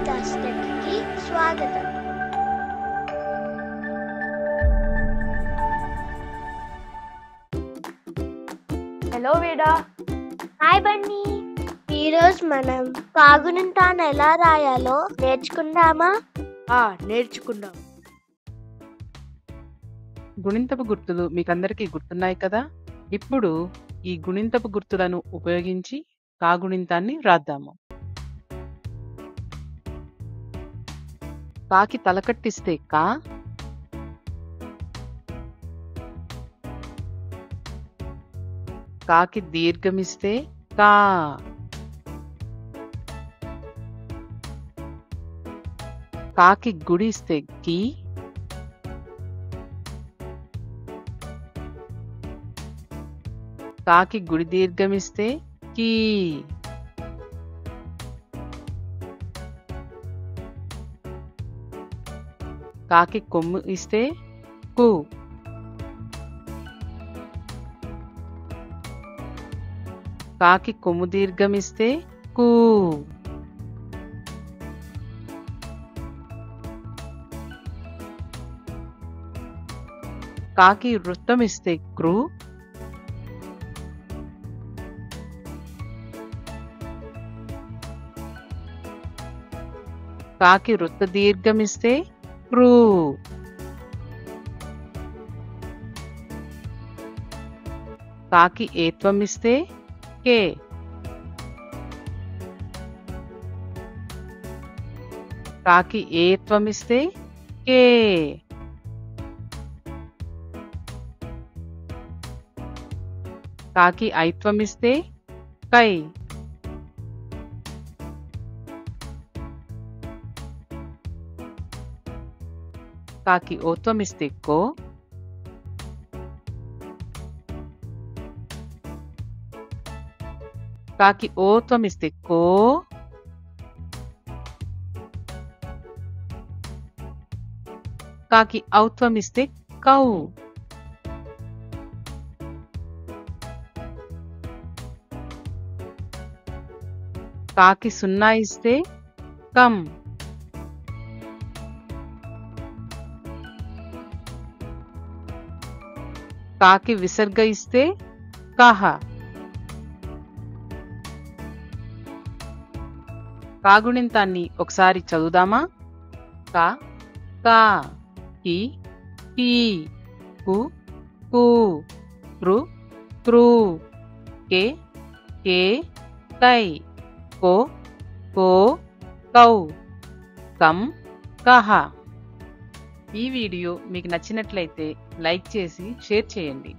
తరగతికి స్వాగతం. Hello వేడా. Hi Bunny. ఈరోజు మనం కాగుణింతాన్ని ఎలా రాయాలో నేర్చుకుందామా? నేర్చుకుందాం. గుణింతపు గుర్తులు మీకందరికీ గుర్తున్నాయి కదా. ఇప్పుడు ఈ గుణింతపు గుర్తులను ఉపయోగించి కాగుణింతాన్ని రాద్దాము. కాకి తలకట్టిస్తే కా, కాకి దీర్ఘమిస్తే కా, కాకి గుడిస్తే కి, కాకి గుడి దీర్ఘమిస్తే కీ, కాకి కొమ్ము ఇస్తే కు, కాకి కొమ్ము దీర్ఘమిస్తే కు, కాకి వృత్తం ఇస్తే క్రు, కాకి వృత్త దీర్ఘమిస్తే క్రూ, కాకి ఏత్వం ఇస్తే కే, కాకి ఏత్వం ఇస్తే కే, కాకి ఐత్వం ఇస్తే కై, కాకి ఓత్వం ఇస్తే కో, కాకి ఓత్వం ఇస్తే కో, కాకి ఔత్వం ఇస్తే కౌ, కాకి సున్నా ఇస్తే కం, కాకి విసర్గ ఇస్తే కహ. కాగుణింతాన్ని ఒకసారి చదువుదామా. కా, కా, కి, కీ, కు, కు, కృ, క్రూ, కే, కే, కై, కో, కో, కౌ, కం, కహ. ఈ వీడియో మీకు నచ్చినట్లయితే లైక్ చేసి షేర్ చేయండి.